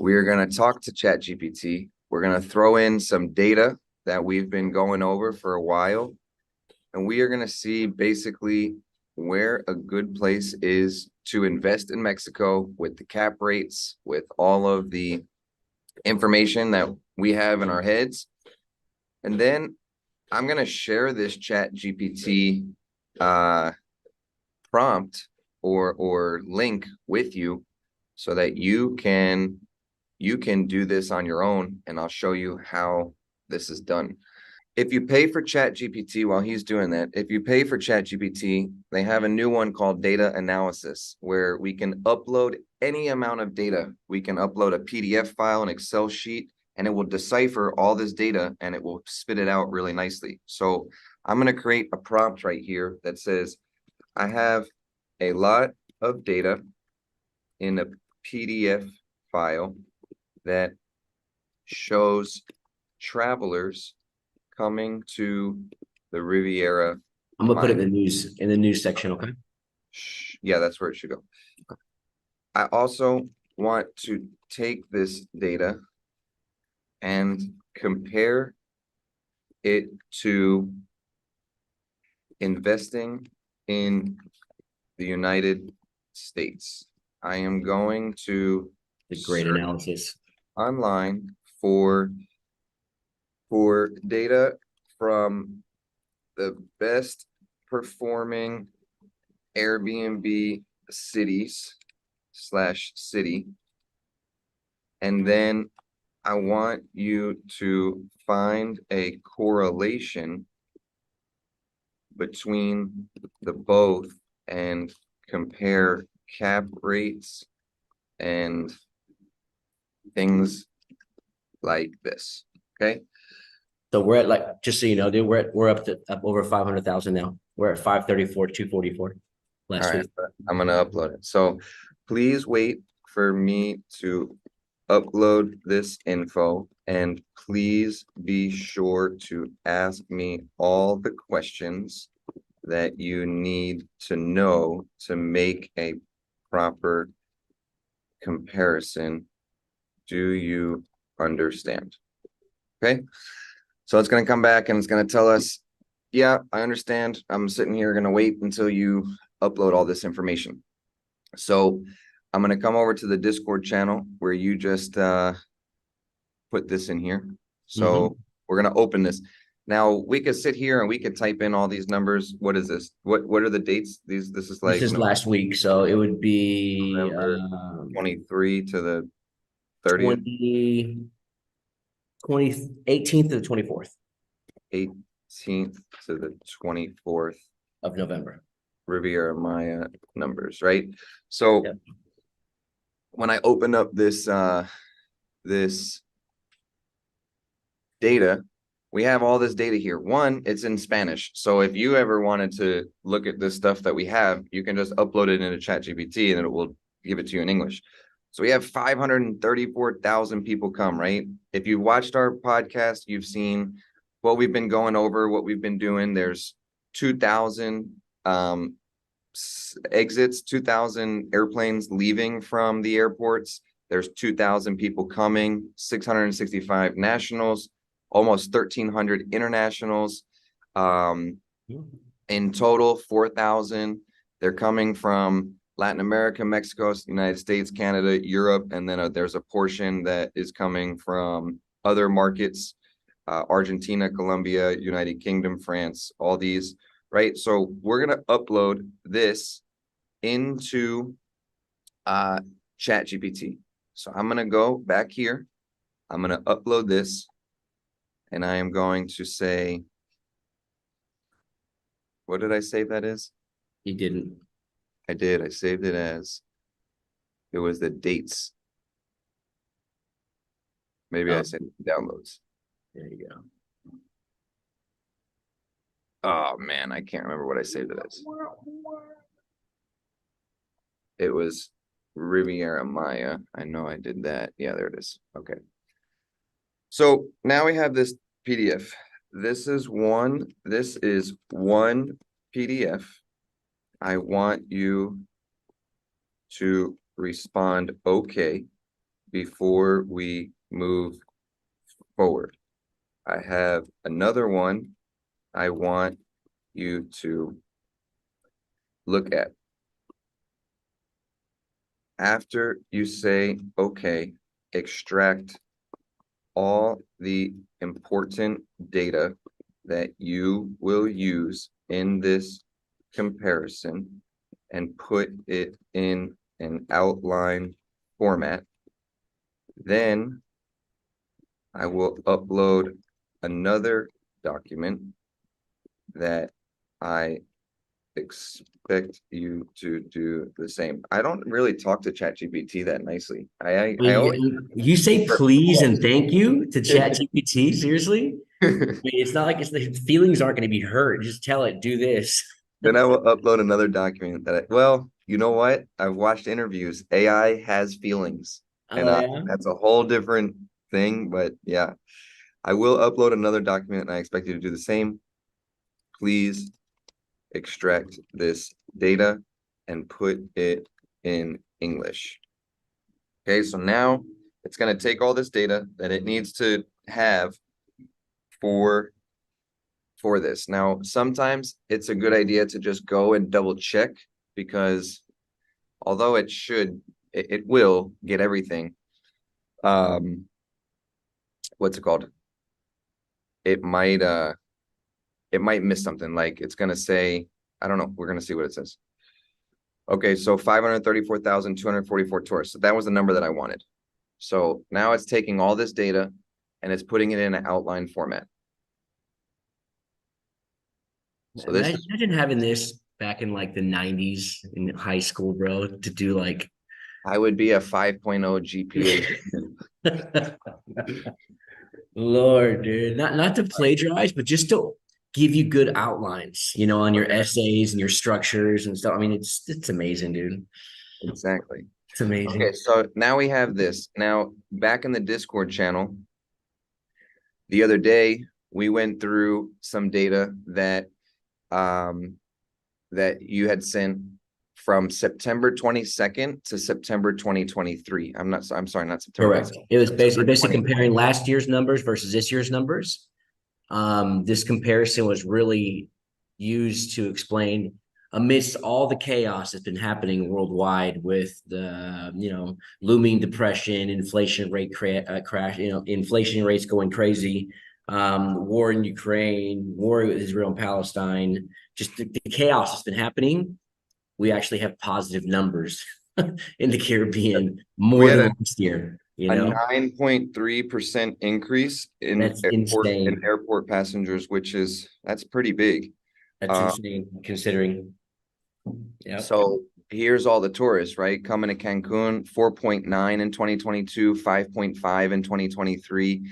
We're going to talk to ChatGPT. We're going to throw in some data that we've been going over for a while. And we are going to see basically where a good place is to invest in Mexico with the cap rates, with all of the information that we have in our heads. And then I'm going to share this ChatGPT prompt or link with you so that you can do this on your own, and I'll show you how this is done. If you pay for ChatGPT, while he's doing that, if you pay for ChatGPT, they have a new one called data analysis, where we can upload any amount of data. We can upload a PDF file, an Excel sheet, and it will decipher all this data and it will spit it out really nicely. So I'm going to create a prompt right here that says, I have a lot of data in a PDF file that shows travelers coming to the Riviera. I'm gonna put it in the news section, okay? Yeah, that's where it should go. I also want to take this data and compare it to investing in the United States. I am going to The great analysis online for data from the best performing Airbnb cities / city. And then I want you to find a correlation between the both and compare cap rates and things like this. Okay. So we're at, like, just so you know, dude, we're up over 500,000 now. We're at 534, 244 last week. I'm gonna upload it. So please wait for me to upload this info, and please be sure to ask me all the questions that you need to know to make a proper comparison. Do you understand? Okay. So it's going to come back and it's going to tell us, yeah, I understand. I'm sitting here going to wait until you upload all this information. So I'm going to come over to the Discord channel where you just put this in here. So we're going to open this. Now we could sit here and we could type in all these numbers. What is this? What are the dates? This is like, this is last week, so it would be November 23 to the 30th. 18th to the 24th 18th to the 24th of November. Riviera Maya numbers, right? So yep. When I open up this this data, we have all this data here. One, it's in Spanish. So if you ever wanted to look at this stuff that we have, you can just upload it into ChatGPT and it will give it to you in English. So we have 534,000 people come, right? If you watched our podcast, you've seen what we've been going over, what we've been doing. There's 2,000 exits, 2,000 airplanes leaving from the airports. There's 2,000 people coming, 665 nationals, almost 1,300 internationals. In total, 4,000. They're coming from Latin America, Mexico, United States, Canada, Europe, and then there's a portion that is coming from other markets, Argentina, Colombia, United Kingdom, France, all these, right? So we're going to upload this into ChatGPT. So I'm going to go back here. I'm going to upload this, and I am going to say, what did I save that as? You didn't. I did. I saved it as, it was the dates. Maybe I said downloads. There you go. Oh man, I can't remember what I saved it as. It was Riviera Maya. I know I did that. Yeah, there it is. Okay. So now we have this PDF. This is one PDF. I want you to respond okay before we move forward. I have another one I want you to look at. After you say, okay, extract all the important data that you will use in this comparison and put it in an outline format. Then I will upload another document that I expect you to do the same. I don't really talk to ChatGPT that nicely. I always You say please and thank you to ChatGPT, seriously? I mean, it's not like it's the feelings aren't going to be hurt. Just tell it, do this. then I will upload another document that well, you know what? I've watched interviews. AI has feelings, and Oh yeah. that's a whole different thing. But yeah, I will upload another document, and I expect you to do the same. Please extract this data and put it in English. Okay, so now it's going to take all this data that it needs to have for this. Now, sometimes it's a good idea to just go and double check because although it will get everything. What's it called? It might miss something. Like it's gonna say, I don't know. We're gonna see what it says. Okay, so 534,244 tourists. So that was the number that I wanted. So now it's taking all this data and it's putting it in an outline format. So this is, Imagine having this back in like the 90s in high school, bro, to do like I would be a 5.0 GPA. Lord, dude. Not to plagiarize, but just to give you good outlines, on your Okay, essays and your structures and stuff. I mean, it's amazing, dude. exactly. It's amazing. Okay, so now we have this. Now, back in the Discord channel, the other day, we went through some data um, that you had sent from September 22nd to September 2023. I'm sorry, not September Correct. 22nd, It was September basically 20. comparing last year's numbers versus this year's numbers. This comparison was really used to explain amidst all the chaos that's been happening worldwide with the looming depression, inflation rate crash, inflation rates going crazy, war in Ukraine, war with Israel and Palestine, just the chaos that's been happening. We actually have positive numbers in the Caribbean We more had than last year. a 9.3% increase in That's insane. airport passengers, that's pretty big. That's Uh, insane considering. Yeah. so here's all the tourists, right? Coming to Cancun, 4.9 in 2022, 5.5 in 2023.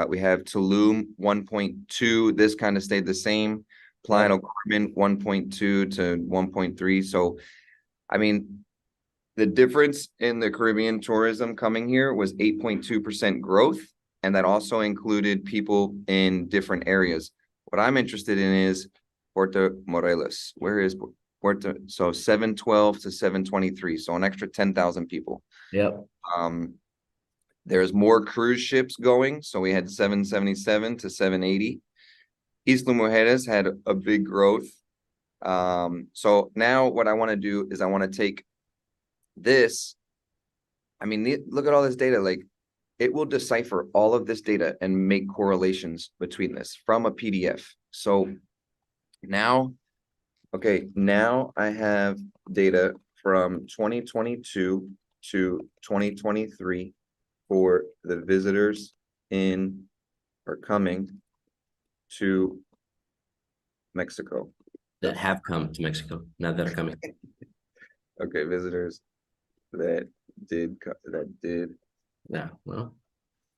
We have Tulum, 1.2. This kind of stayed the same. Playa Yep. del Carmen, 1.2 to 1.3. So, I mean, the difference in the Caribbean tourism coming here was 8.2% growth, and that also included people in different areas. What I'm interested in is Puerto Morelos. Where is Puerto? So 712 to 723, so an extra 10,000 people. Yep. Um, there's more cruise ships going, so we had 777 to 780. Isla Mujeres had a big growth. So now what I want to do is I want to take this. I mean, look at all this data. Like, it will decipher all of this data and make correlations between this from a PDF. So now, okay, now I have data from 2022 to 2023 for the visitors in or coming to Mexico. That have come to Mexico, not that are coming. Okay, visitors that did Yeah. Well,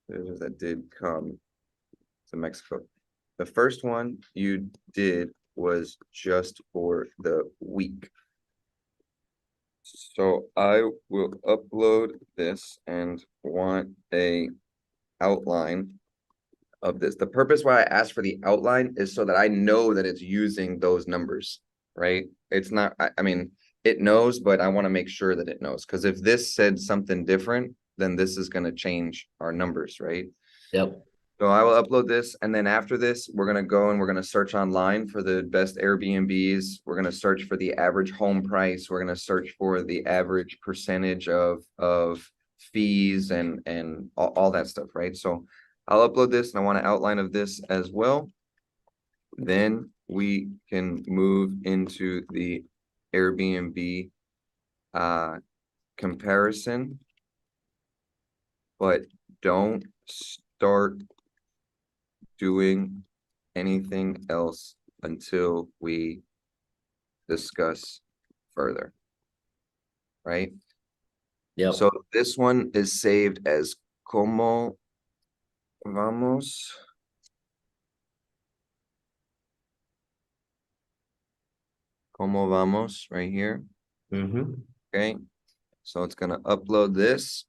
visitors that did come to Mexico. The first one you did was just for the week. So I will upload this and want a outline of this. The purpose why I asked for the outline is so that I know that it's using those numbers, right? It's not, I mean, it knows, but I want to make sure that it knows. Because if this said something different, then this is going to change our numbers, right? Yep. So I will upload this, and then after this, we're going to go and we're going to search online for the best Airbnbs. We're going to search for the average home price. We're going to search for the average percentage of fees and all that stuff, right? So I'll upload this, and I want an outline of this as well. Then we can move into the Airbnb comparison, but don't start doing anything else until we discuss further, right? Yep. So this one is saved as como vamos. Como vamos right here. Mm-hmm. Okay. So it's going to upload this.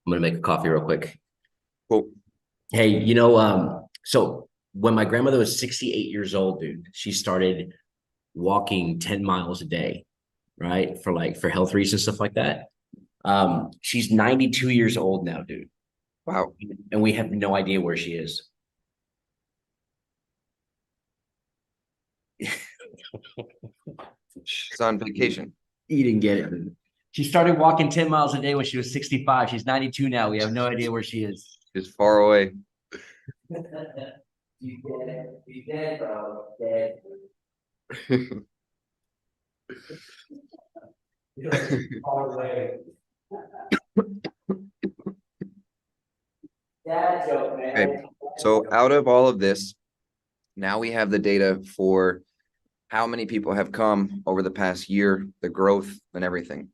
I'm gonna make a coffee real quick. Cool. Hey, so when my grandmother was 68 years old, dude, she started walking 10 miles a day, right? For health reasons, stuff like that. She's 92 years old now, dude. Wow. And we have no idea where she is. She's on vacation. You didn't get it, dude. She started walking 10 miles a day when she was 65. She's 92 now. We have no idea where she is. She's far away. She's dead. She's dead, bro. Dead. Far away. Dad joke, man. Okay. So out of all of this, now we have the data for how many people have come over the past year, the growth and everything.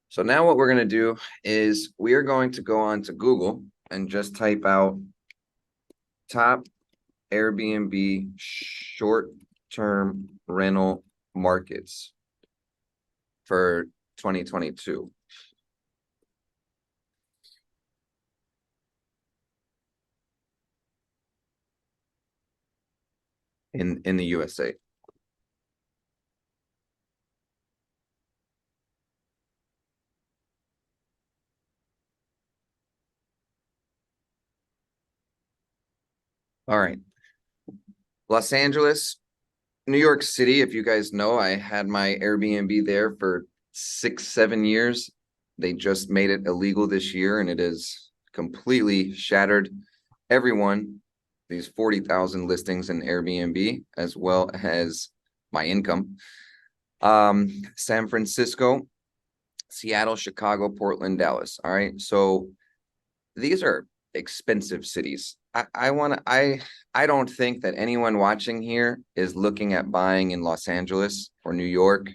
So now what we're going to do is we are going to go on to Google and just type out top Airbnb short-term rental markets for 2022. In the USA. All right. Los Angeles, New York City, if you guys know, I had my Airbnb there for 6-7 years. They just made it illegal this year, and it has completely shattered everyone, these 40,000 listings in Airbnb, as well as my income. San Francisco, Seattle, Chicago, Portland, Dallas. All right. So these are expensive cities. I don't think that anyone watching here is looking at buying in Los Angeles or New York.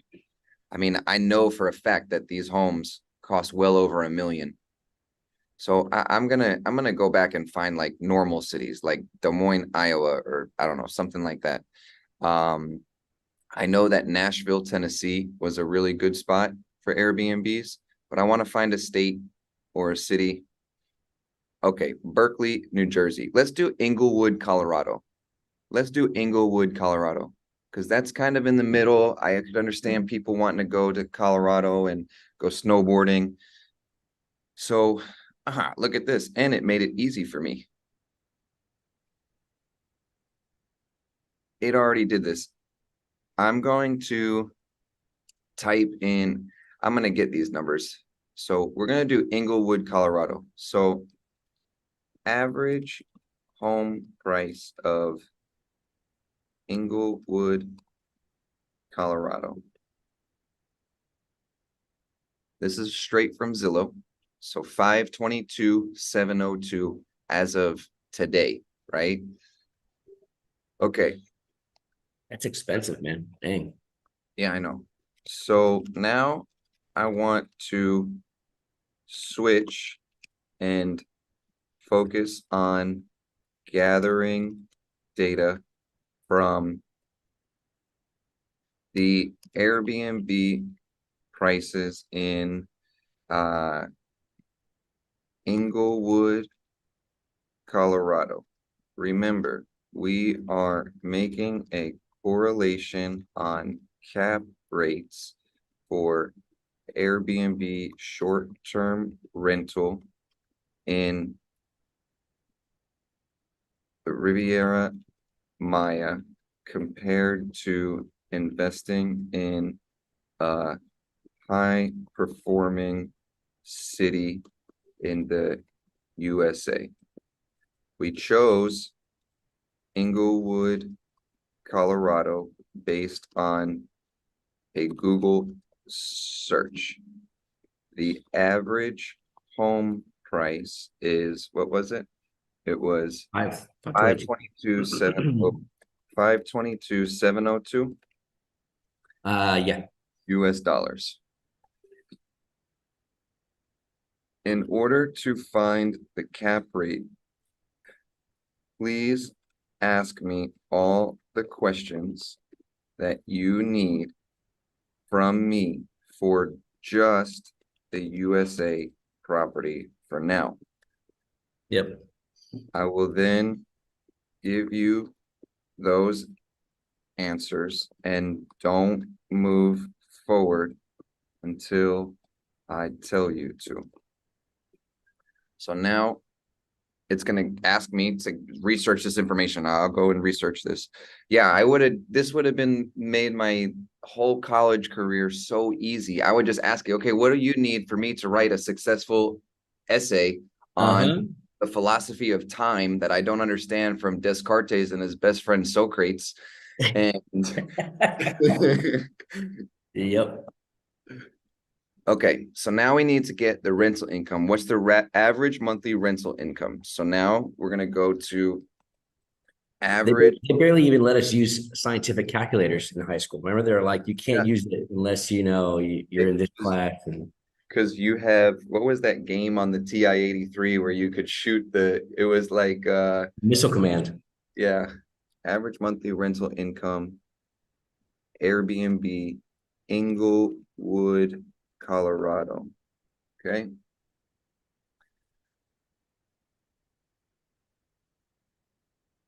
I mean, I know for a fact that these homes cost well over $1 million. So I'm gonna go back and find like normal cities like Des Moines, Iowa, or I don't know, something like that. I know that Nashville, Tennessee was a really good spot for Airbnbs, but I want to find a state or a city. Okay, Berkeley, New Jersey. Let's do Englewood, Colorado. Let's do Englewood, Colorado, because that's kind of in the middle. I could understand people wanting to go to Colorado and go snowboarding. So, look at this. And it made it easy for me. It already did this. I'm going to type in, I'm going to get these numbers. So we're going to do Englewood, Colorado. So average home price of Englewood, Colorado. This is straight from Zillow. So 522,702 as of today, right? Okay. That's expensive, man. Dang. Yeah, I know. So now I want to switch and focus on gathering data from the Airbnb prices in Englewood, Colorado. Remember, we are making a correlation on cap rates for Airbnb short-term rental in the Riviera Maya compared to investing in a high-performing city in the USA. We chose Englewood, Colorado, based on a Google search. The average home price is, what was it? It was Five, 522,702 yeah. US dollars. In order to find the cap rate, please ask me all the questions that you need from me for just the USA property for now. Yep. I will then give you those answers and don't move forward until I tell you to. So now it's going to ask me to research this information. I'll go and research this. Yeah, this would have been made my whole college career so easy. I would just ask you, okay, what do you need for me to write a successful essay on the philosophy of time that I don't understand from Descartes and his best friend Socrates? And Yep. okay, so now we need to get the rental income. What's the average monthly rental income? So now we're going to go to average. They barely even let us use scientific calculators in high school. Remember, they're like, you can't use it unless you know you're in this class. And because you have, what was that game on the TI-83 where you could shoot it was like Missile Command. Yeah, average monthly rental income, Airbnb, Englewood, Colorado. Okay.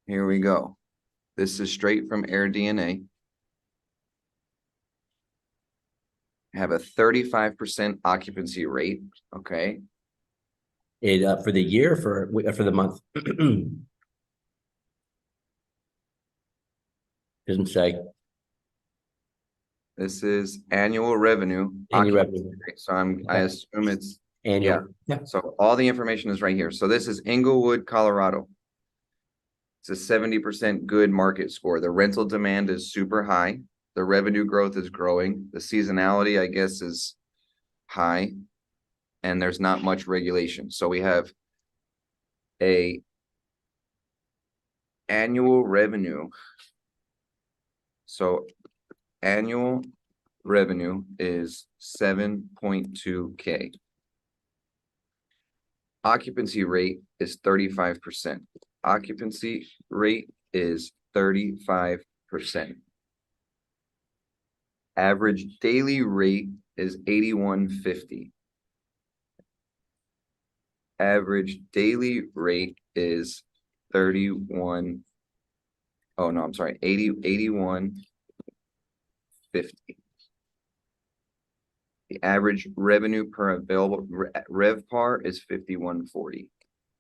Here we go. This is straight from AirDNA. Have a 35% occupancy rate. Okay. It for the year, for the month. Doesn't say. This is annual revenue. Annual revenue. So I assume it's annual. Yeah. So all the information is right here. So this is Englewood, Colorado. It's a 70% good market score. The rental demand is super high. The revenue growth is growing. The seasonality, I guess, is high. And there's not much regulation. So we have a annual revenue. So annual revenue is 7.2K. Occupancy rate is 35%. Occupancy rate is 35%. Average daily rate is $81.50. Average daily rate is 81.50. The average revenue per available RevPAR is 51.40.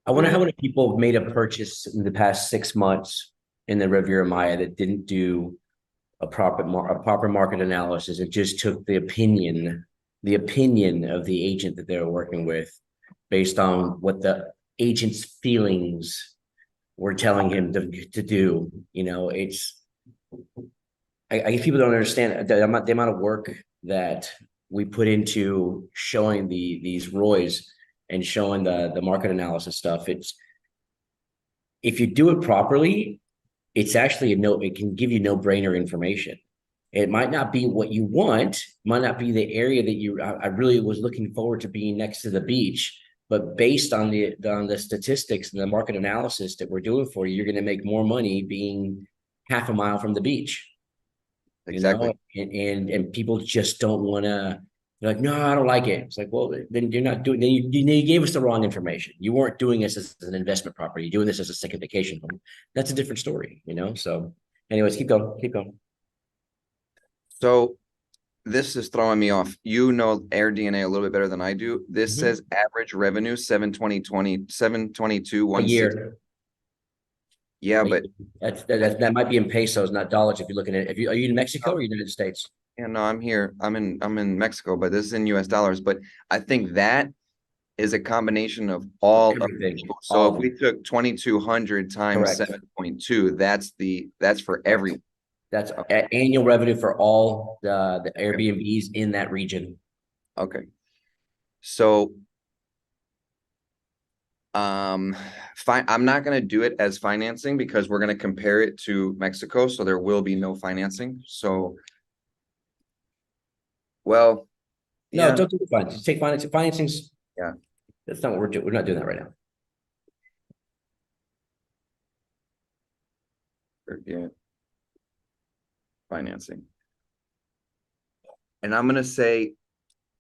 I wonder how many people have made a purchase in the past 6 months in the Riviera Maya that didn't do a proper market analysis. It just took the opinion of the agent that they were working with based on what the agent's feelings were telling him to do. You know, I guess people don't understand the amount of work that we put into showing these ROIs and showing the market analysis stuff. It's, if you do it properly, it's actually it can give you no-brainer information. It might not be what you want, might not be the area that I really was looking forward to being next to the beach, but based on the statistics and the market analysis that we're doing for you, you're going to make more money being half a mile from the beach. Exactly. You know? And people just don't want to You're like, no, I don't like it. It's like, well, then you're not doing. Then you gave us the wrong information. You weren't doing this as an investment property. You're doing this as a second vacation home. That's a different story, you know. So, anyways, keep going, keep going. So this is throwing me off. You know AirDNA a little bit better than I do. This says average revenue 722 A 160. year. Yeah, but That might be in pesos, not dollars. If you're looking at, if you are you in Mexico or United States? yeah, no, I'm here. I'm in Mexico, but this is in US dollars. But I think that is a combination of all of Everything, people. So all if of we them. took 2200 times Correct. 7.2, that's for Correct. everyone. That's annual revenue for all the Airbnbs in that region. Okay. So fine. I'm not going to do it as financing because we're going to compare it to Mexico. So there will be no financing. So, well, No, yeah, don't do the finance. Take financing. Financing's yeah, that's not what we're doing. We're not doing that right now. yeah, financing. And I'm going to say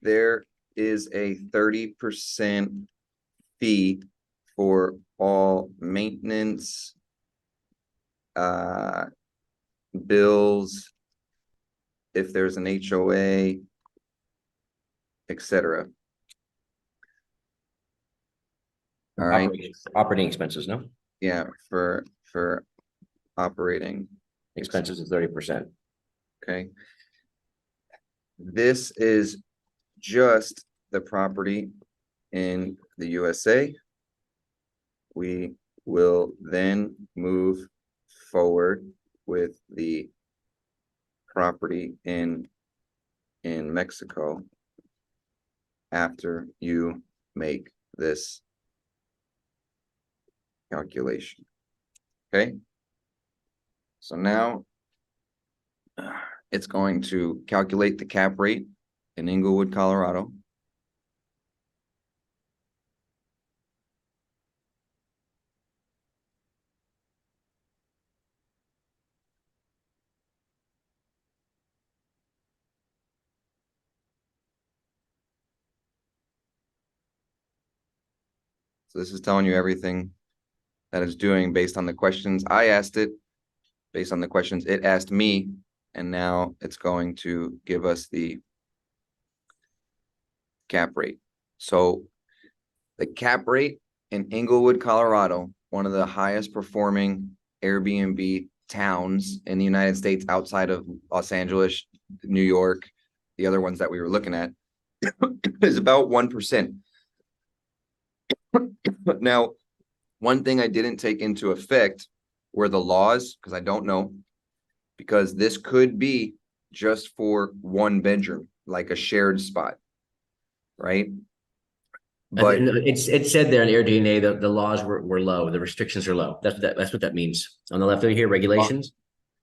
there is a 30% fee for all maintenance, uh, bills, if there's an HOA, etc. All right. Operating expenses, no? Yeah, for operating. Expenses is 30%. Okay. This is just the property in the USA. We will then move forward with the property in Mexico after you make this calculation. Okay. So now it's going to calculate the cap rate in Englewood, Colorado. So this is telling you everything that it's doing based on the questions I asked it, based on the questions it asked me, and now it's going to give us the cap rate. So the cap rate in Englewood, Colorado, one of the highest performing Airbnb towns in the United States outside of Los Angeles, New York, the other ones that we were looking at, is about 1%. Now, one thing I didn't take into effect were the laws, because I don't know, because this could be just for one bedroom, like a shared spot, right? But It said there in AirDNA that the laws were low, the restrictions are low. That's what that means. On the left over here, regulations.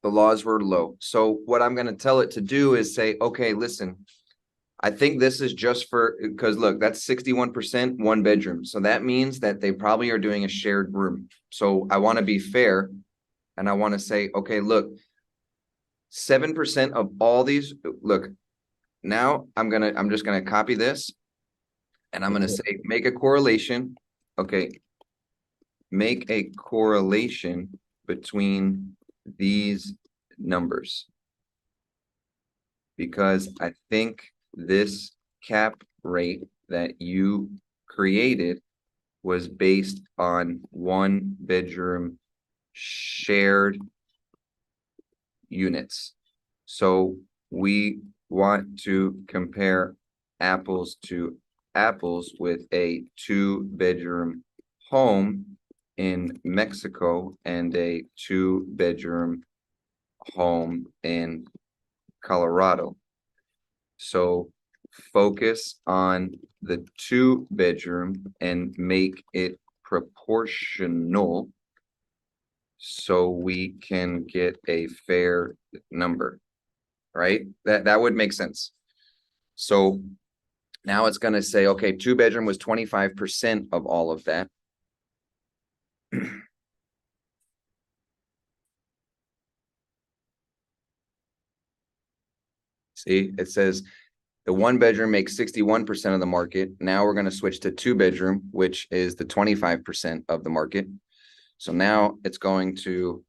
the laws were low. So what I'm going to tell it to do is say, okay, listen, I think this is just for, because look, that's 61% one bedroom. So that means that they probably are doing a shared room. So I want to be fair and I want to say, okay, look, 7% of all these, look, now I'm just going to copy this and I'm going to say, make a correlation. Okay. Make a correlation between these numbers because I think this cap rate that you created was based on one bedroom shared units. So we want to compare apples to apples with a 2-bedroom home in Mexico and a 2-bedroom home in Colorado. So focus on the 2-bedroom and make it proportional so we can get a fair number, right? That would make sense. So now it's going to say, okay, 2-bedroom was 25% of all of that. See, it says The one bedroom makes 61% of the market. Now we're going to switch to two bedroom, which is the 25% of the market. So now it's going to,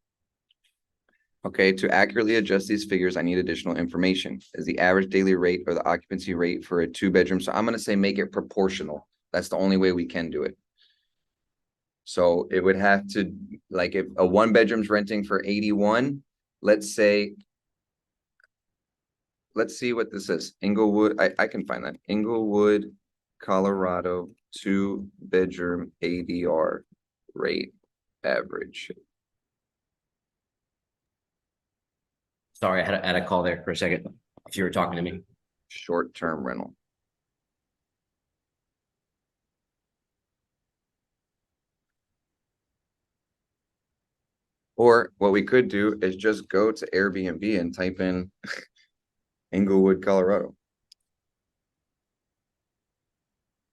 okay, to accurately adjust these figures, I need additional information. Is the average daily rate or the occupancy rate for a two bedroom? So I'm going to say make it proportional. That's the only way we can do it. So it would have to, like, if a one bedroom's renting for 81, let's say, let's see what this is. Englewood, I can find that. Englewood, Colorado, two bedroom ADR rate average. Sorry, I had a call there for a second. If you were talking to me. Short-term rental. Or what we could do is just go to Airbnb and type in Englewood, Colorado.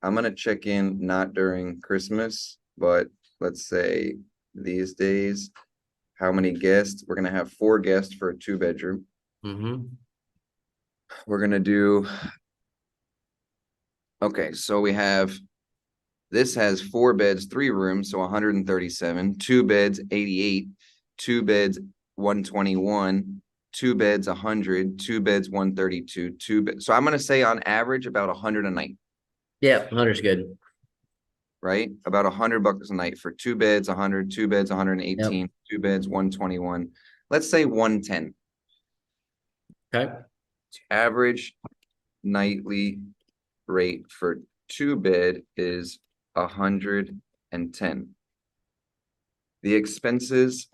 I'm gonna check in not during Christmas, but let's say these days, how many guests? We're gonna have 4 guests for a two bedroom. We're gonna do, okay, so we have, this has 4 beds, 3 rooms, so 137, 2 beds, 88, 2 beds, 121, 2 beds, 100, 2 beds, 132, 2 beds. So I'm gonna say on average about 100 a night. Yeah, 100's good. Right? About $100 a night for 2 beds, 100, 2 beds, 118, Yep. 2 beds, 121. Let's say 110. Okay. Average nightly rate for 2 bed is 110. The expenses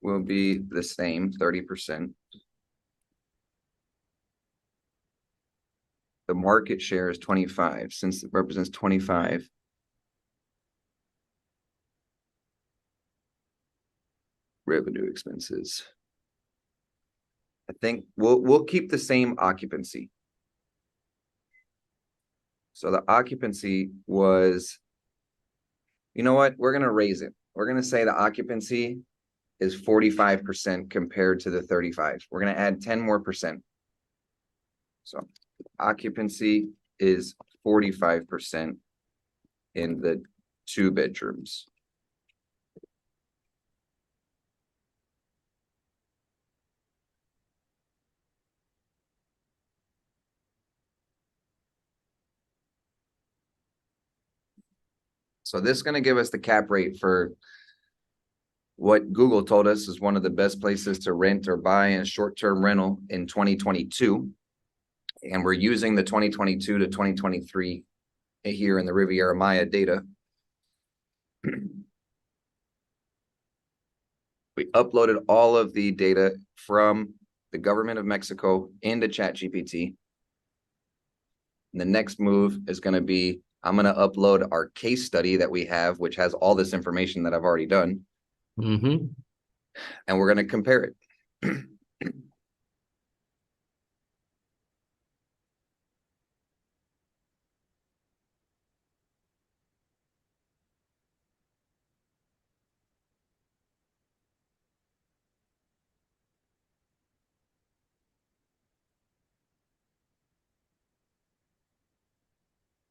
will be the same, 30%. The market share is 25, since it represents 25. Revenue expenses. I think we'll keep the same occupancy. So the occupancy was, you know what? We're gonna raise it. We're gonna say the occupancy is 45% compared to the 35. We're gonna add 10 more percent. So occupancy is 45% in the 2 bedrooms. So this is going to give us the cap rate for what Google told us is one of the best places to rent or buy a short-term rental in 2022. And we're using the 2022 to 2023 here in the Riviera Maya data. We uploaded all of the data from the government of Mexico into ChatGPT. And the next move is going to be, I'm going to upload our case study that we have, which has all this information that I've already done. And we're going to compare it.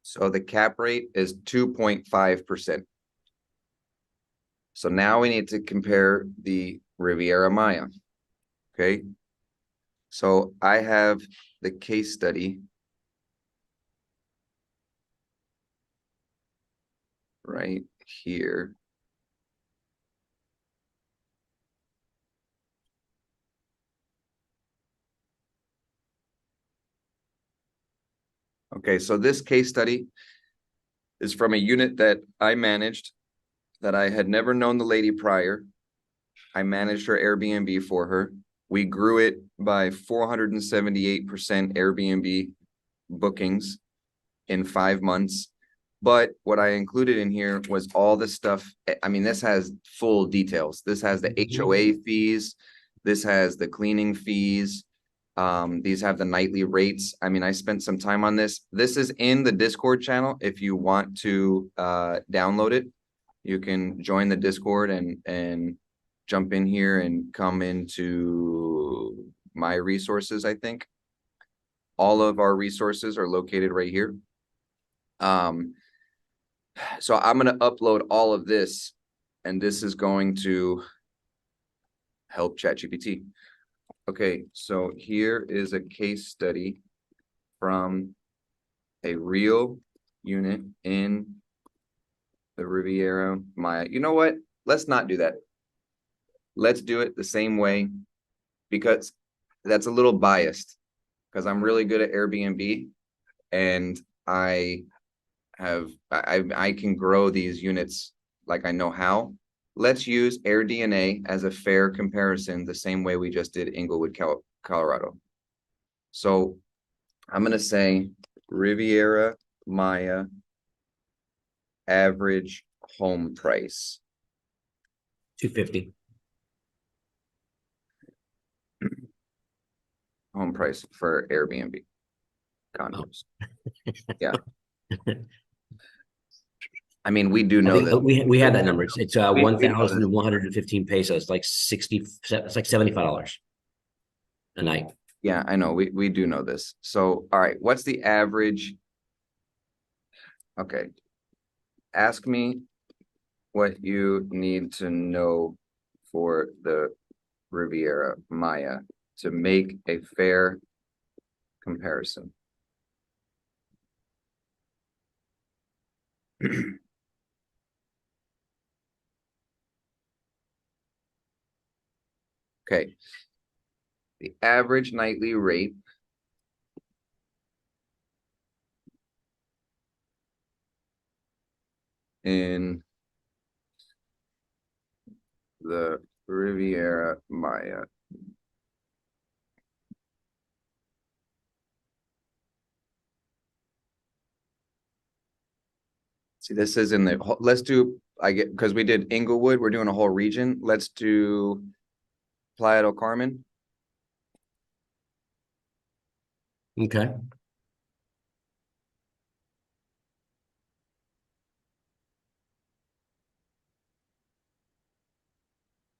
So the cap rate is 2.5%. So now we need to compare the Riviera Maya. Okay. So I have the case study right here. Okay, so this case study is from a unit that I managed that I had never known the lady prior. I managed her Airbnb for her. We grew it by 478% Airbnb bookings in 5 months. But what I included in here was all the stuff. I mean, this has full details. This has the HOA fees. This has the cleaning fees. These have the nightly rates. I mean, I spent some time on this. This is in the Discord channel. If you want to download it, you can join the Discord and jump in here and come into my resources, I think. all of our resources are located right here. So I'm going to upload all of this, and this is going to help ChatGPT. Okay, so here is a case study from a real unit in the Riviera Maya. You know what? Let's not do that. Let's do it the same way, because that's a little biased, because I'm really good at Airbnb, and I can grow these units like I know how. Let's use AirDNA as a fair comparison, the same way we just did Englewood, Colorado. So I'm going to say Riviera Maya average home price. 250. Home price for Airbnb condos. Oh. Yeah. I mean, we do know that we had that number. It's 1,115 pesos, like 60. It's like $75 a night. Yeah, I know. We do know this. So, all right, what's the average? Okay. Ask me what you need to know for the Riviera Maya to make a fair comparison. Okay. The average nightly rate in the Riviera Maya. See, this is in the, let's do, because we did Englewood, we're doing a whole region. Let's do Playa del Carmen. Okay.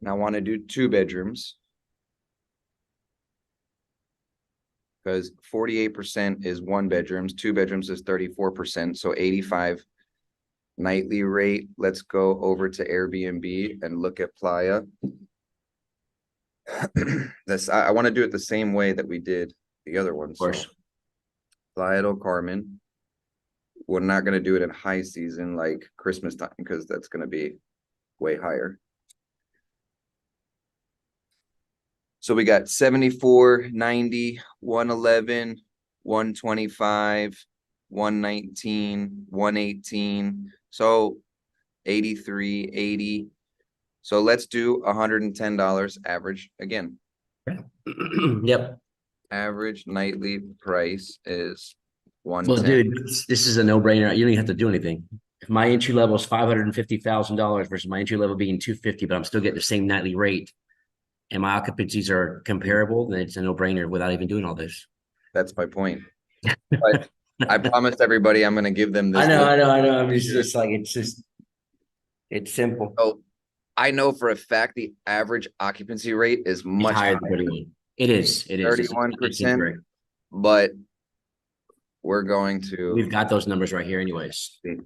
And I want to do 2 bedrooms, because 48% is 1 bedrooms, 2 bedrooms is 34%, so 85 nightly rate. Let's go over to Airbnb and look at Playa. I want to do it the same way that we did the other one. Of course. So Playa del Carmen. We're not going to do it in high season like Christmas time, because that's going to be way higher. So we got 74, 90, 111, 125, 119, 118. So 83, 80. So let's do $110 average again. Yep. Average nightly price is Well, 110. dude, this is a no-brainer. You don't even have to do anything. If my entry level is $550,000 versus my entry level being 250, but I'm still getting the same nightly rate, and my occupancies are comparable, then it's a no-brainer without even doing all this. That's my point. But I promised everybody I'm going to give them this. I know. I mean, it's just like, it's simple. So I know for a fact the average occupancy rate is much higher higher, than 31. It is. 31%, but we're going to. We've got those numbers right here, anyways. The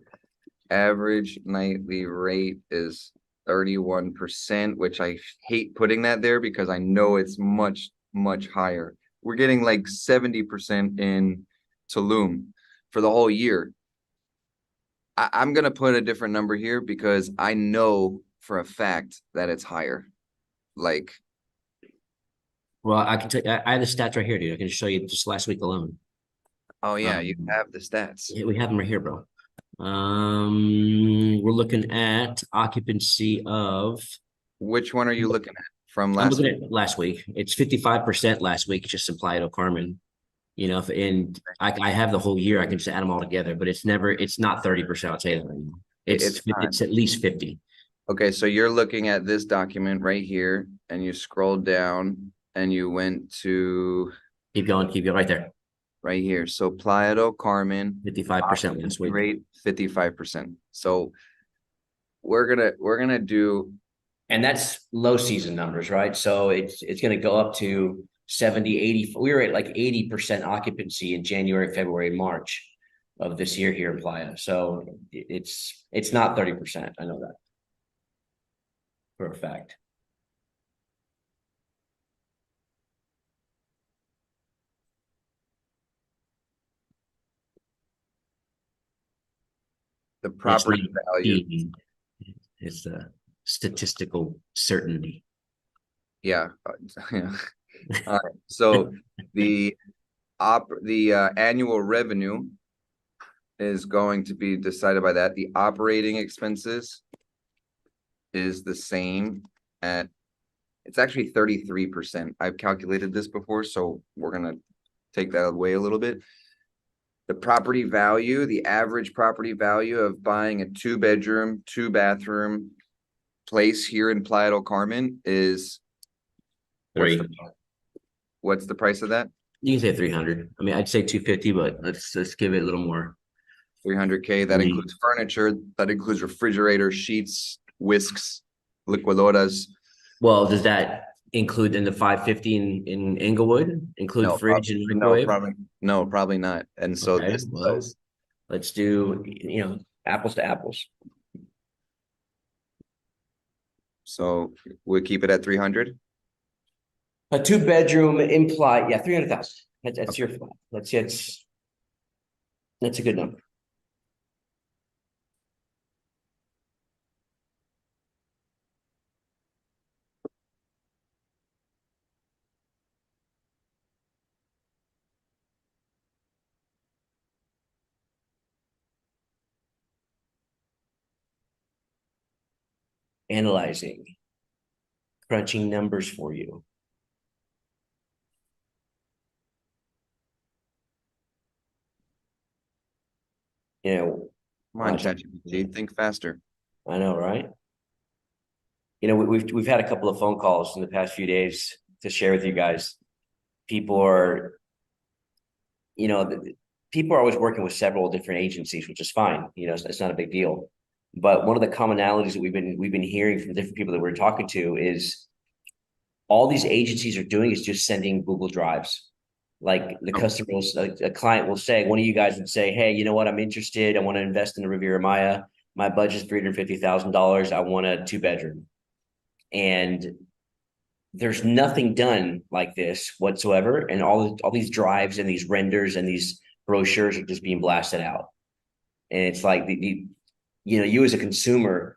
average nightly rate is 31%, which I hate putting that there because I know it's much, much higher. We're getting like 70% in Tulum for the whole year. I'm going to put a different number here because I know for a fact that it's higher. Like, well, I can tell you, I have the stats right here, dude. I can show you just last week alone. oh yeah, you have the stats. Yeah, we have them right here, bro. We're looking at occupancy of. Which one are you looking at from I'm last looking week? at last week. It's 55% last week, just in Playa del Carmen. You know, and I have the whole year. I can just add them all together, but it's not 30%. I'll tell you that right now. It's at least 50. Okay, so you're looking at this document right here, and you scroll down, and you went to Keep going right there. right here. So Playa del Carmen, 55% last week. rate 55%. So we're gonna do, And that's low season numbers, right? So it's gonna go up to 70, 80. We were at like 80% occupancy in January, February, March of this year here in Playa. So it's not 30%. I know that for a fact. The It's property not value. being, it's a statistical certainty. Yeah. Yeah. All right. So the annual revenue is going to be decided by that. The operating expenses is the same at, it's actually 33%. I've calculated this before, so we're gonna take that away a little bit. The property value, the average property value of buying a 2-bedroom, 2-bathroom place here in Playa del Carmen is what's Three. the price of that? You can say 300. I mean, I'd say 250, but let's give it a little more. 300K. That includes furniture, that includes refrigerator, sheets, whisks, liquidoras. Well, does that include in the 550 in Englewood? Include No, fridge and no, microwave? probably not. And so Okay, this well, does. let's do, apples to apples. So we'll keep it at 300. A 2-bedroom implied, yeah, 300,000. That's your flat. That's a good number. Analyzing, crunching numbers for you. You know, Come on, ChatGPT, think faster. I know, right? We've had a couple of phone calls in the past few days to share with you guys. People are, you know, people are always working with several different agencies, which is fine. It's not a big deal. But one of the commonalities that we've been hearing from different people that we're talking to is all these agencies are doing is just sending Google Drives. Like the customers, a client will say, one of you guys would say, hey, you know what? I'm interested. I want to invest in the Riviera Maya. My budget's $350,000. I want a 2-bedroom. And there's nothing done like this whatsoever. And all these drives and these renders and these brochures are just being blasted out. And it's like you as a consumer,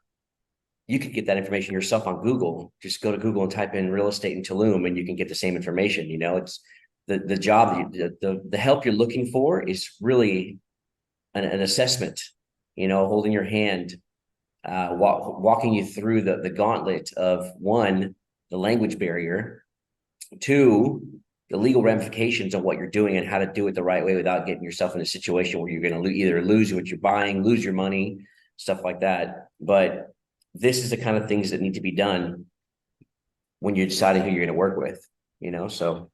you could get that information yourself on Google. Just go to Google and type in real estate in Tulum, and you can get the same information. It's the job, the help you're looking for is really an assessment. Holding your hand, walking you through the gauntlet of, one, the language barrier, two, the legal ramifications of what you're doing and how to do it the right way without getting yourself in a situation where you're going to either lose what you're buying, lose your money, stuff like that. But this is the kind of things that need to be done when you're deciding who you're going to work with. So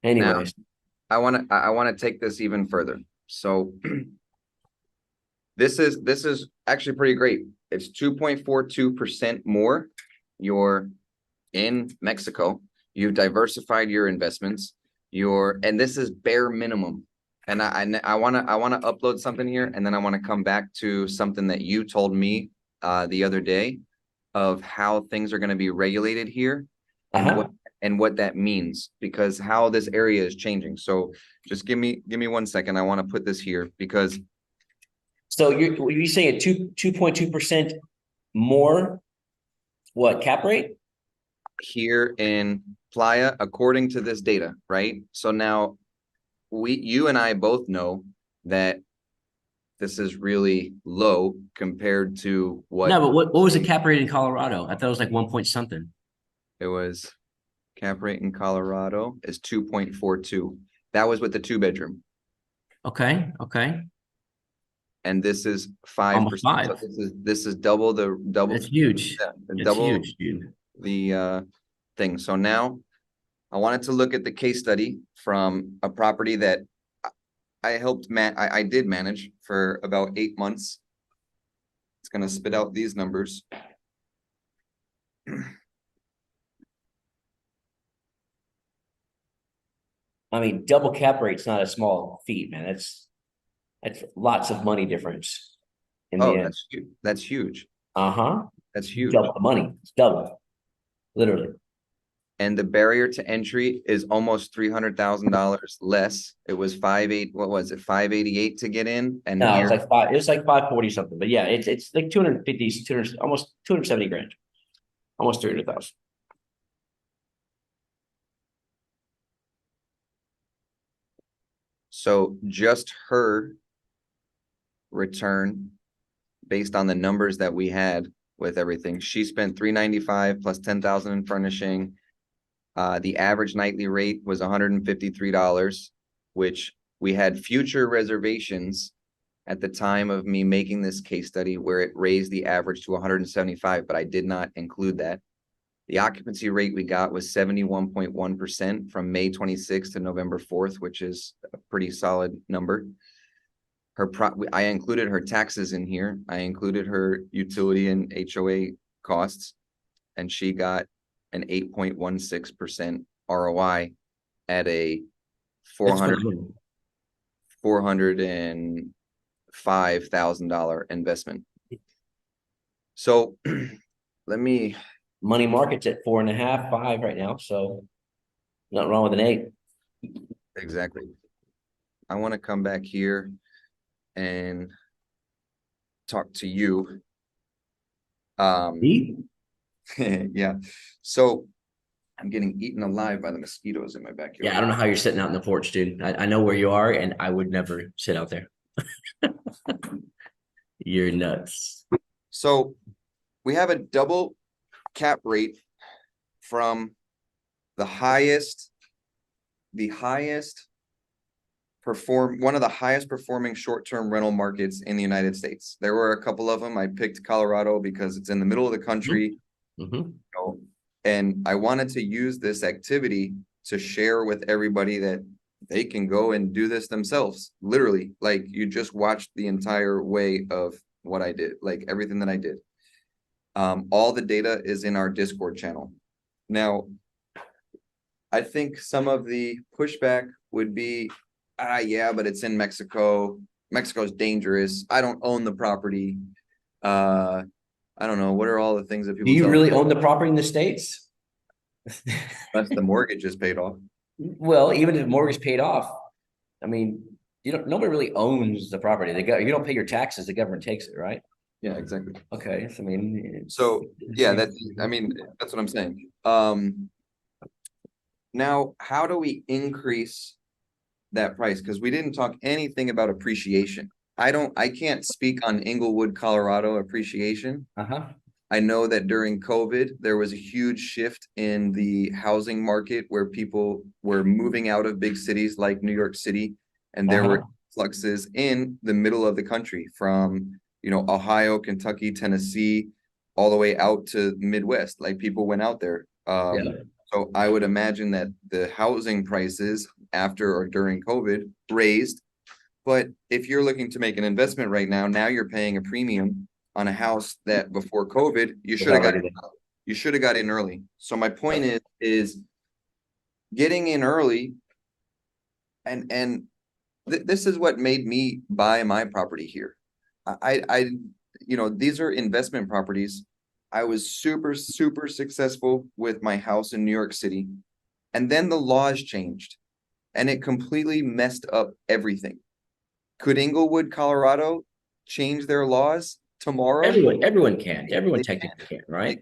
Now, anyways, I want to take this even further. So this is actually pretty great. It's 2.42% more. You're in Mexico. You've diversified your investments. And this is bare minimum. And I want to upload something here, and then I want to come back to something that you told me the other day of how things are going to be regulated here and what that means, because how this area is changing. So just give me 1 second. I want to put this here because. So you're saying a 2.2% more what cap rate? Here in Playa, according to this data, right? So now you and I both know that this is really low compared to what. No, but what was the cap rate in Colorado? I thought it was like 1 point something. It was cap rate in Colorado is 2.42. That was with the 2-bedroom. Okay. And this is 5%. Almost 5. So this is double. That's huge. Yeah, That's double huge, dude. the thing. So now I wanted to look at the case study from a property that I did manage for about 8 months. It's going to spit out these numbers. I mean, double cap rate's not a small feat, man. That's lots of money difference in the Oh, end. that's huge. Uh-huh. That's huge. Double the money. It's double, literally. And the barrier to entry is almost $300,000 less. It was what was it, 588 to get in? And No, here, it was like 540 something. But yeah, it's like 250, 200, almost 270 grand, almost 300,000. so just her return based on the numbers that we had with everything, she spent 395 plus 10,000 in furnishing. The average nightly rate was $153, which we had future reservations at the time of me making this case study where it raised the average to 175, but I did not include that. The occupancy rate we got was 71.1% from May 26th to November 4th, which is a pretty solid number. I included her taxes in here. I included her utility and HOA costs, and she got an 8.16% ROI at a That's 400 phenomenal. $405,000 investment. So let me Money market's at 4.5, 5 right now. So nothing wrong with an 8. exactly. I want to come back here and talk to you. Yeah. So I'm getting eaten alive by the mosquitoes in my backyard. Yeah, I don't know how you're sitting out in the porch, dude. I know where you are, and I would never sit out there. You're nuts. So we have a double cap rate from the highest one of the highest performing short-term rental markets in the United States. There were a couple of them. I picked Colorado because it's in the middle of the country. Mm-hmm. And I wanted to use this activity to share with everybody that they can go and do this themselves. Literally, like you just watched the entire way of what I did, like everything that I did. All the data is in our Discord channel. Now, I think some of the pushback would be, yeah, but it's in Mexico. Mexico's dangerous. I don't own the property. I don't know. What are all the things that Do people you tell me? really own the property in the States? Unless the mortgage is paid off. Well, even if the mortgage paid off, I mean, nobody really owns the property. You don't pay your taxes, the government takes it, right? Yeah, exactly. Okay. So, I mean, So yeah, that's what I'm saying. Now how do we increase that price? Because we didn't talk anything about appreciation. I can't speak on Englewood, Colorado appreciation. uh-huh. I know that during COVID, there was a huge shift in the housing market where people were moving out of big cities like New York City, and there were Uh-huh. fluxes in the middle of the country from, Ohio, Kentucky, Tennessee, all the way out to Midwest. Like people went out there. Yeah. So I would imagine that the housing prices after or during COVID raised. But if you're looking to make an investment right now you're paying a premium on a house that before COVID Was already there. you should have got in early. So my point is getting in early, and this is what made me buy my property here. I these are investment properties. I was super super successful with my house in New York City, and then the laws changed and it completely messed up everything. Could Englewood, Colorado change their laws tomorrow? Everyone can. Everyone They technically can, they right?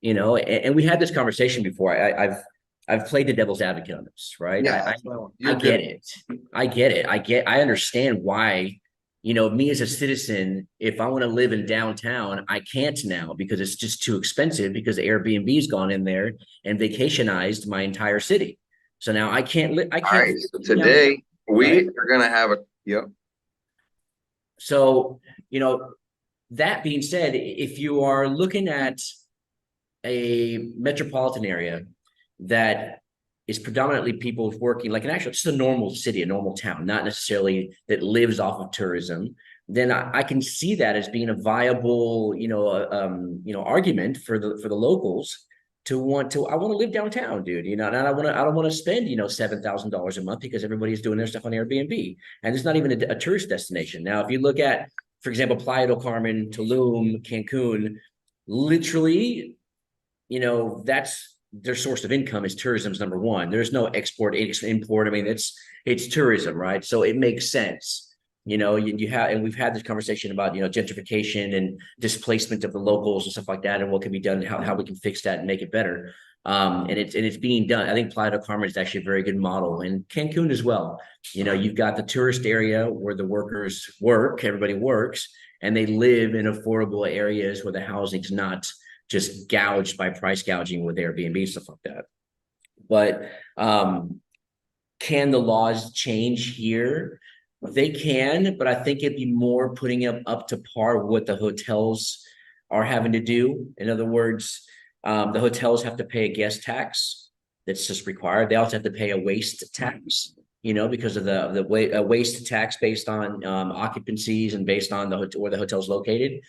And we had this conversation before. I've played the devil's advocate on this, right? Yeah, I you're get good. it. I get it. I understand why, me as a citizen, if I want to live in downtown, I can't now because it's just too expensive because Airbnb's gone in there and vacationized my entire city. So now I can't live. I All can't right. So downtown, today right? we are gonna have a yep. So, that being said, if you are looking at a metropolitan area that is predominantly people working like an actual just a normal city, a normal town, not necessarily that lives off of tourism, then I can see that as being a viable, argument for the locals I want to live downtown, dude. And I don't want to spend, $7,000 a month because everybody's doing their stuff on Airbnb. And it's not even a tourist destination. Now, if you look at, for example, Playa del Carmen, Tulum, Cancun, literally, that's their source of income is tourism's number one. There's no export, import. I mean, it's tourism, right? So it makes sense. You have, and we've had this conversation about, gentrification and displacement of the locals and stuff like that, and what can be done, how we can fix that and make it better. And it's being done. I think Playa del Carmen is actually a very good model, and Cancun as well. You've got the tourist area where the workers work, everybody works, and they live in affordable areas where the housing's not just gouged by price gouging with Airbnb, stuff like that. But can the laws change here? They can, but I think it'd be more putting up to par with what the hotels are having to do. In other words, the hotels have to pay a guest tax that's just required. They also have to pay a waste tax, because of the waste tax based on occupancies and based on where the hotel's located.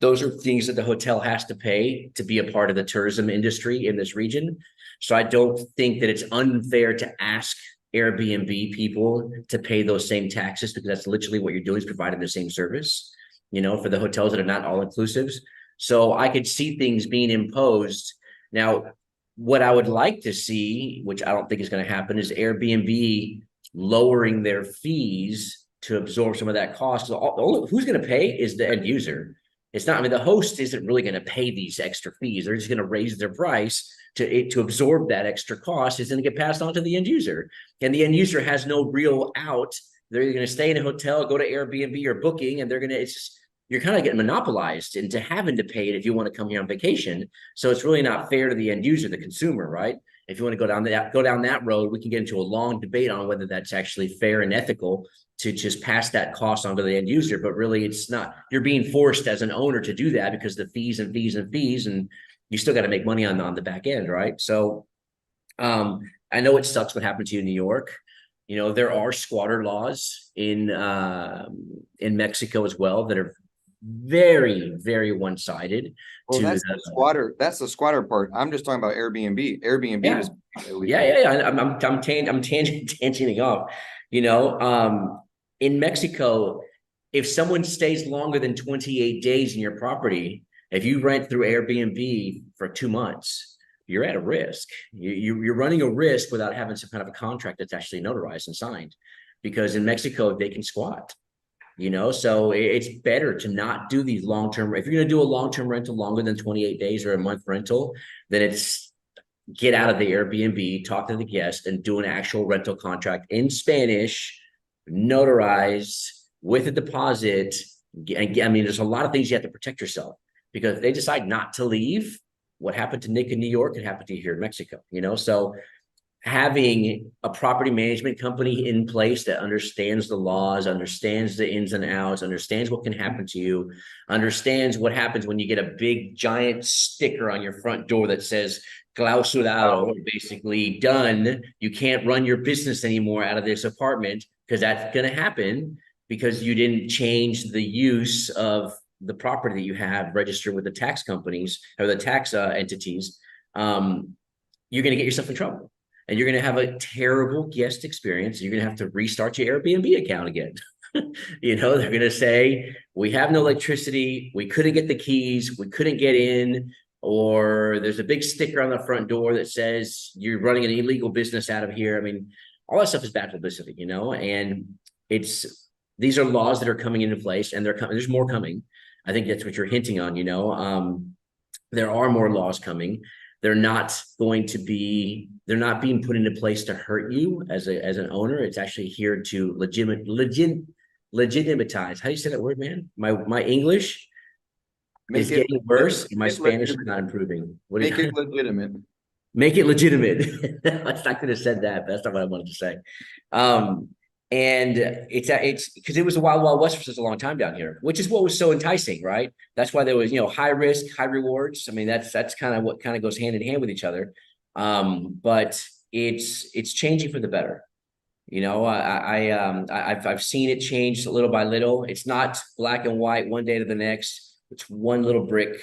Those are things that the hotel has to pay to be a part of the tourism industry in this region. So I don't think that it's unfair to ask Airbnb people to pay those same taxes, because that's literally what you're doing, is providing the same service, for the hotels that are not all inclusives. So I could see things being imposed. Now, what I would like to see, which I don't think is going to happen, is Airbnb lowering their fees to absorb some of that cost. Who's going to pay is the end user. It's not, I mean, the host isn't really going to pay these extra fees. They're just going to raise their price to absorb that extra cost. Is going to get passed on to the end user. And the end user has no real out. They're going to stay in a hotel, go to Airbnb or Booking, and you're kind of getting monopolized into having to pay it if you want to come here on vacation. So it's really not fair to the end user, the consumer, right? If you want to go down that road, we can get into a long debate on whether that's actually fair and ethical to just pass that cost on to the end user. But really, it's not. You're being forced as an owner to do that because the fees and fees and fees, and you still got to make money on the back end, right? So I know it sucks what happened to you in New York. There are squatter laws in Mexico as well that are very, very one-sided. Well, that's the squatter part. I'm just talking about Airbnb. Airbnb Yeah. was Yeah. I'm tangenting off. In Mexico, if someone stays longer than 28 days in your property, if you rent through Airbnb for 2 months, you're at a risk. You're running a risk without having some kind of a contract that's actually notarized and signed, because in Mexico they can squat. So it's better to not do these long-term. If you're going to do a long-term rental longer than 28 days or a month rental, then it's get out of the Airbnb, talk to the guest, and do an actual rental contract in Spanish, notarized with a deposit. And I mean, there's a lot of things you have to protect yourself, because if they decide not to leave, what happened to Nick in New York can happen to you here in Mexico, So having a property management company in place that understands the laws, understands the ins and outs, understands what can happen to you, understands what happens when you get a big giant sticker on your front door that says clausurado, basically done. You can't run your business anymore out of this apartment, because that's going to happen because you didn't change the use of the property that you have registered with the tax companies or the tax entities. You're going to get yourself in trouble. And you're going to have a terrible guest experience. You're going to have to restart your Airbnb account again. They're going to say, we have no electricity. We couldn't get the keys. We couldn't get in. Or there's a big sticker on the front door that says you're running an illegal business out of here. I mean, all that stuff is bad publicity, and these are laws that are coming into place, and there's more coming. I think that's what you're hinting on, there are more laws coming. They're not being put into place to hurt you as an owner. It's actually here to legitimatize. How do you say that word, man? My English is getting worse. My Spanish is not improving. Make it legitimate. Make it legitimate. I could have said that, but that's not what I wanted to say. And it's because it was a wild, wild west for such a long time down here, which is what was so enticing, right? That's why there was, high risk, high rewards. I mean, that's kind of what kind of goes hand in hand with each other. But it's changing for the better. I've seen it change little by little. It's not black and white one day to the next. It's one little brick,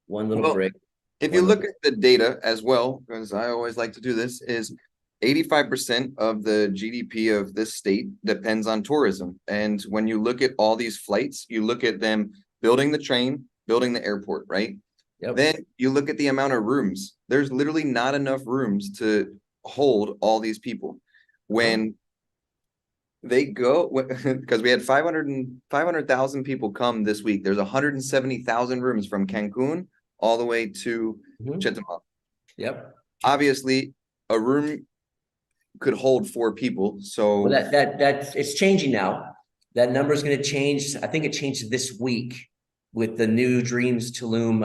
brick. If you look at the data as well, because I always like to do this, is 85% of the GDP of this state depends on tourism. And when you look at all these flights, you look at them building the train, building the airport, right? Yep. Then you look at the amount of rooms. There's literally not enough rooms to hold all these people. When they go, because we had 500,000 people come this week. There's 170,000 rooms from Cancun all the way to Chetumal. Yep. Obviously, a room could hold 4 people. So Well, that's it's changing now. That number is going to change. I think it changed this week with the new Dreams Tulum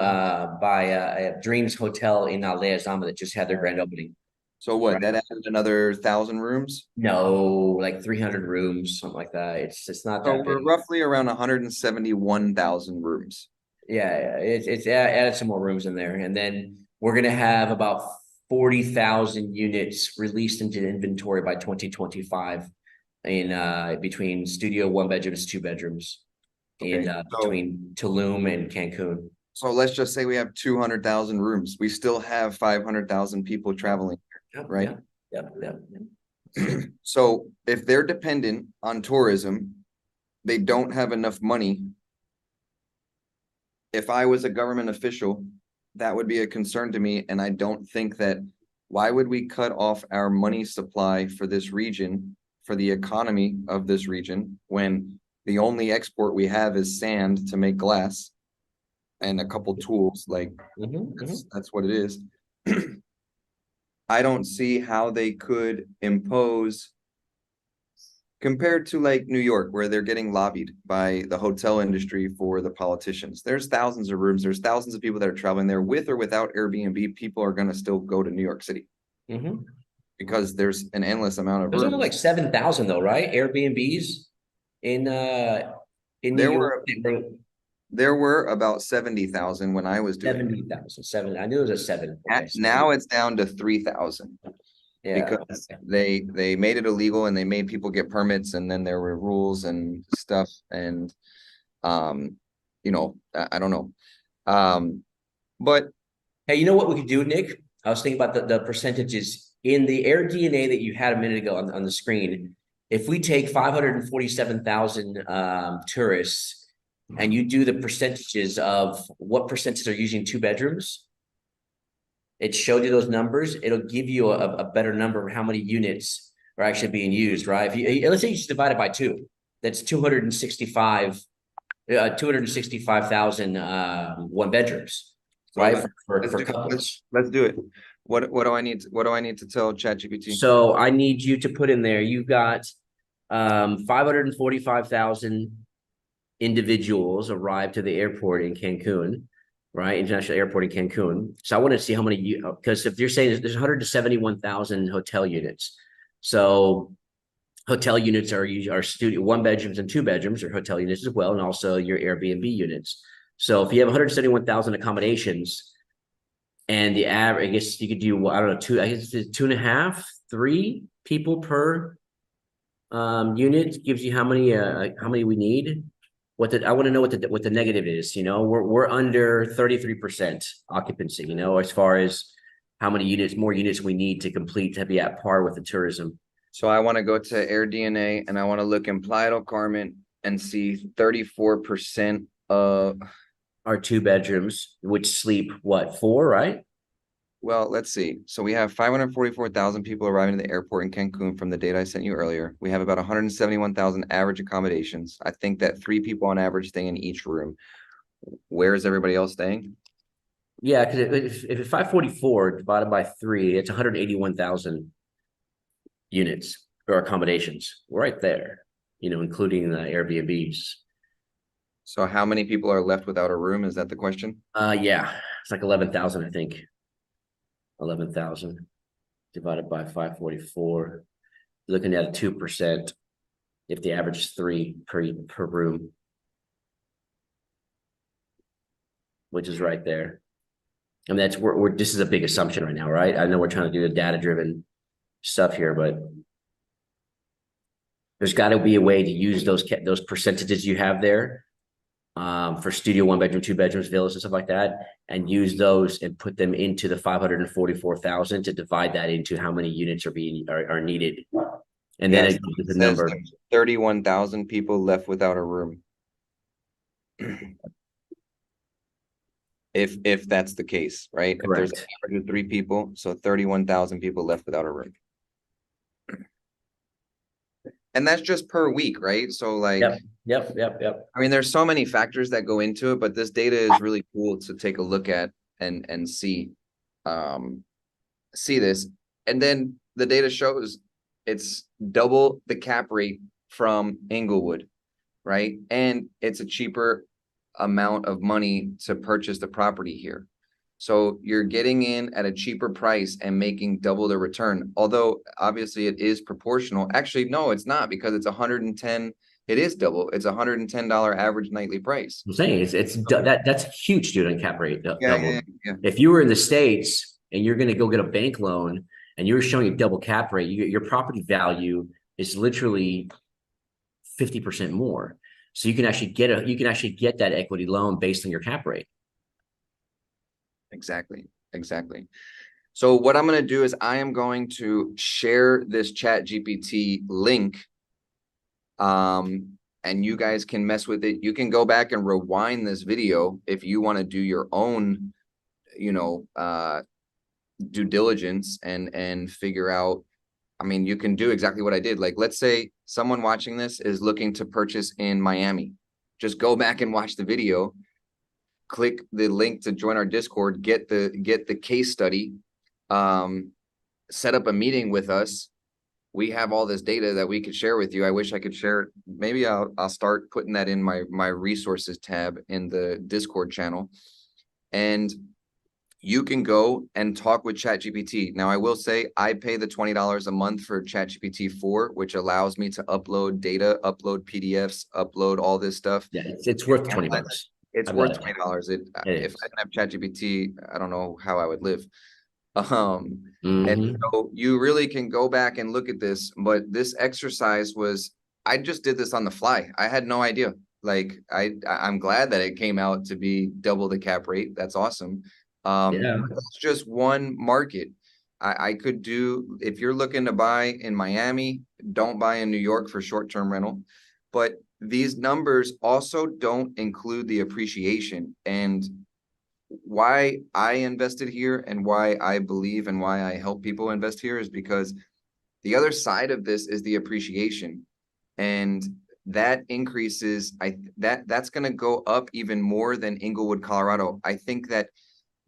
by Dreams Hotel in Aldea Zama that just had their grand opening. so what? Right. That added another 1,000 rooms. No, like 300 rooms, something like that. It's not So that we're big. roughly around 171,000 rooms. Yeah, it's added some more rooms in there, and then we're gonna have about 40,000 units released into inventory by 2025 in between studio one bedrooms, two bedrooms Okay. in between Tulum and Cancun. So let's just say we have 200,000 rooms. We still have 500,000 people traveling, Yep, right? yep. So if they're dependent on tourism, they don't have enough money. If I was a government official, that would be a concern to me. And I don't think that, why would we cut off our money supply for this region, for the economy of this region, when the only export we have is sand to make glass and a couple tools? Like that's what it is. I don't see how they could impose, compared to like New York, where they're getting lobbied by the hotel industry for the politicians. There's thousands of rooms. There's thousands of people that are traveling there with or without Airbnb. People are going to still go to New York City because there's an endless amount of There's only rooms. like 7,000 though, right? Airbnbs in New There York. were there were about 70,000 when I was doing 70,000, seven. I knew it was a seven. it. Okay, Now it's down to 3,000 yeah. because they made it illegal and they made people get permits, and then there were rules and stuff, and um I don't know. But Hey, you know what we could do, Nick? I was thinking about the percentages in the air DNA that you had a minute ago on the screen. If we take 547,000 tourists and you do the percentages of what percentage are using two bedrooms, it showed you those numbers. It'll give you a better number of how many units are actually being used, right? If you let's say you just divide it by two, that's 265,000 one bedrooms, so right? For couples. let's do it. What do I need? What do I need to tell ChatGPT? So I need you to put in there. You've got 545,000 individuals arrived to the airport in Cancun, right? International airport in Cancun. So I want to see how many you, because if you're saying there's 171,000 hotel units, so hotel units are studio one bedrooms and two bedrooms or hotel units as well, and also your Airbnb units. So if you have 171,000 accommodations, and the average, I guess you could do, I don't know, I guess it's 2.5, 3 people per unit gives you how many we need. I want to know what the negative is. We're under 33% occupancy, as far as how many more units we need to complete to be at par with the tourism. So I want to go to AirDNA and I want to look in Playa del Carmen and see 34% of our 2 bedrooms, which sleep what, 4, right? Well, let's see. So we have 544,000 people arriving at the airport in Cancun from the data I sent you earlier. We have about 171,000 average accommodations. I think that 3 people on average stay in each room. Where is everybody else staying? Yeah, because if it's 544 divided by 3, it's 181,000 units or accommodations right there, including the Airbnbs. So how many people are left without a room? Is that the question? Yeah, it's like 11,000, I think. 11,000 divided by 544. Looking at a 2%. If the average is 3 per room, which is right there. I mean, this is a big assumption right now, right? I know we're trying to do the data-driven stuff here, but there's got to be a way to use those percentages you have there for studio, 1 bedroom, 2 bedrooms, villas, and stuff like that, and use those and put them into the 544,000 to divide that into how many units are needed, and then Yes, it gives it us a says number. there's 31,000 people left without a room. If that's the case, right? If there's an Correct. average of 3 people, so 31,000 people left without a room. And that's just per week, right? So like, Yep. Yep. Yep. Yep. I mean, there's so many factors that go into it, but this data is really cool to take a look at and um see this. And then the data shows it's double the cap rate from Englewood, right? And it's a cheaper amount of money to purchase the property here. So you're getting in at a cheaper price and making double the return. Although obviously it is proportional. Actually, no, it's not, because it's 110. It is double. It's $110 average nightly price. I'm saying that's huge, dude, on cap rate Yeah, double. yeah, yeah. If you were in the States and you're going to go get a bank loan and you're showing a double cap rate, your property value is literally 50% more. So you can actually get that equity loan based on your cap rate. Exactly. Exactly. So what I'm going to do is I am going to share this ChatGPT link, and you guys can mess with it. You can go back and rewind this video if you want to do your own, due diligence and figure out. I mean, you can do exactly what I did. Like, let's say someone watching this is looking to purchase in Miami. Just go back and watch the video, click the link to join our Discord, get the case study, set up a meeting with us. We have all this data that we could share with you. I wish I could share it. Maybe I'll start putting that in my resources tab in the Discord channel. And you can go and talk with ChatGPT. Now, I will say I pay the $20 a month for ChatGPT 4, which allows me to upload data, upload PDFs, upload all this stuff. Yeah, it's worth $20. It's I worth bet $20. it If is. I didn't have ChatGPT, I don't know how I would live. And Mm-hmm. so you really can go back and look at this, but this exercise was, I just did this on the fly. I had no idea. Like I'm glad that it came out to be double the cap rate. That's awesome. Yeah. But that's just one market. I could do, if you're looking to buy in Miami, don't buy in New York for short-term rental. But these numbers also don't include the appreciation. And why I invested here and why I believe and why I help people invest here is because the other side of this is the appreciation. And that increases, that's going to go up even more than Englewood, Colorado. I think that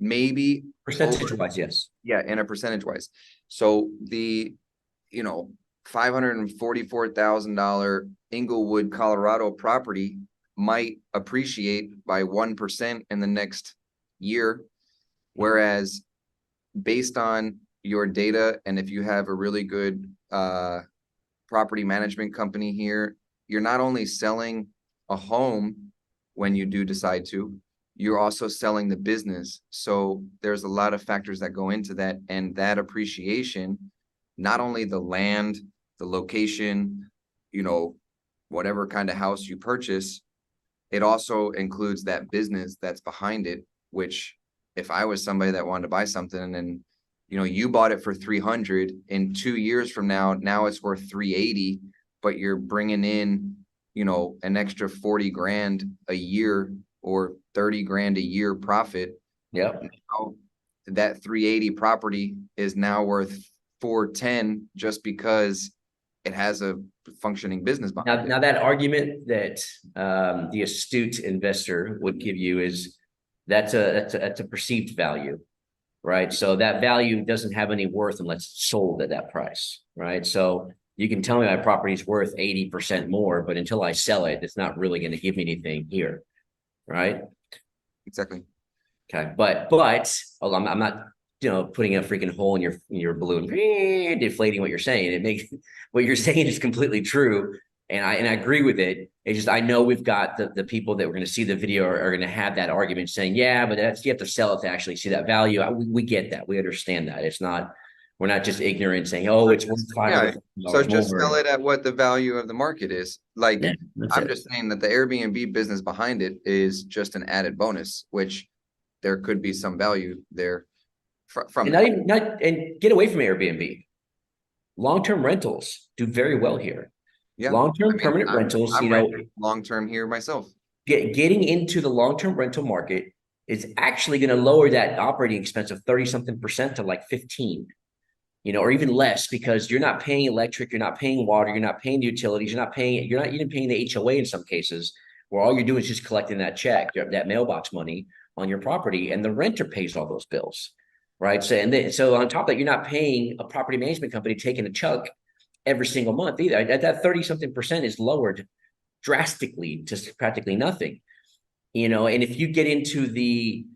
maybe over, Percentage wise, yes. yeah, in a percentage wise. So the, $544,000 Englewood, Colorado property might appreciate by 1% in the next year. Whereas based on your data, and if you have a really good property management company here, you're not only selling a home when you do decide to, you're also selling the business. So there's a lot of factors that go into that, and that appreciation, not only the land, the location, whatever kind of house you purchase, it also includes that business that's behind it, which if I was somebody that wanted to buy something and you bought it for 300, in 2 years from now it's worth 380, but you're bringing in, an extra 40 grand a year or 30 grand a year profit. Yep. Now, that 380 property is now worth 410 just because it has a functioning business behind Now it. that argument that the astute investor would give you is that's a perceived value, right? So that value doesn't have any worth unless it's sold at that price, right? So you can tell me my property is worth 80% more, but until I sell it, it's not really going to give me anything here, right? Exactly. Okay, but although I'm not putting a freaking hole in your balloon, deflating what you're saying. It makes what you're saying is completely true, and I agree with it. It's just I know we've got the people that we're going to see the video are going to have that argument saying, yeah, but you have to sell it to actually see that value. We get that, we understand that it's not We're not just ignorant saying, oh, So it's worth just, yeah. So $500,000 just sell more. it at what the value of the market is. Like, Yeah, that's I'm it. just saying that the Airbnb business behind it is just an added bonus, which there could be some value there from And that. and get away from Airbnb. Long-term rentals do very well here. Yeah. I Long-term mean, permanent rentals, I'm renting long term here myself. getting into the long-term rental market is actually going to lower that operating expense of 30 something percent to like 15, or even less, because you're not paying electric, you're not paying water, you're not paying utilities, you're not even paying the HOA in some cases, where all you're doing is just collecting that check, that mailbox money on your property, and the renter pays all those bills, right? So on top of that, you're not paying a property management company taking a chunk every single month either. That 30 something percent is lowered drastically to practically nothing. And if you get into the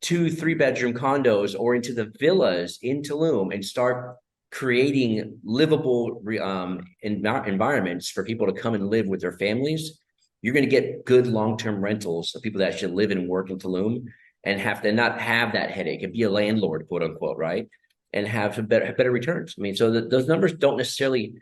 2-3 bedroom condos or into the villas in Tulum and start creating livable environments for people to come and live with their families, you're going to get good long-term rentals of people that should live and work in Tulum and have to not have that headache and be a landlord, quote unquote, right? And have better returns. I mean, so those numbers don't necessarily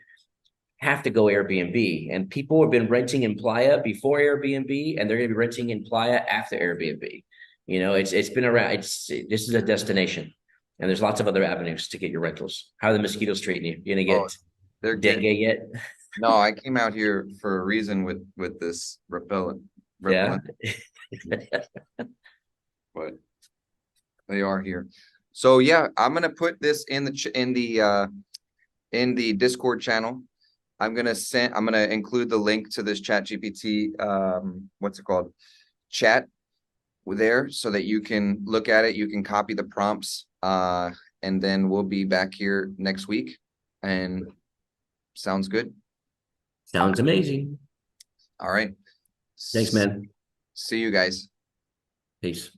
have to go Airbnb. And people have been renting in Playa before Airbnb, and they're going to be renting in Playa after Airbnb. It's been around. This is a destination, and there's lots of other avenues to get your rentals. How are the mosquitoes treating you? You gonna Oh, get they're dengue getting, yet? no, I came out here for a reason with this Yeah. repellent, but they are here. So yeah, I'm gonna put this in in the Discord channel. I'm gonna include the link to this ChatGPT what's it called? Chat there so that you can look at it, you can copy the prompts, and then we'll be back here next week. And sounds good. Sounds amazing. All right. Thanks, man. See you guys. Peace.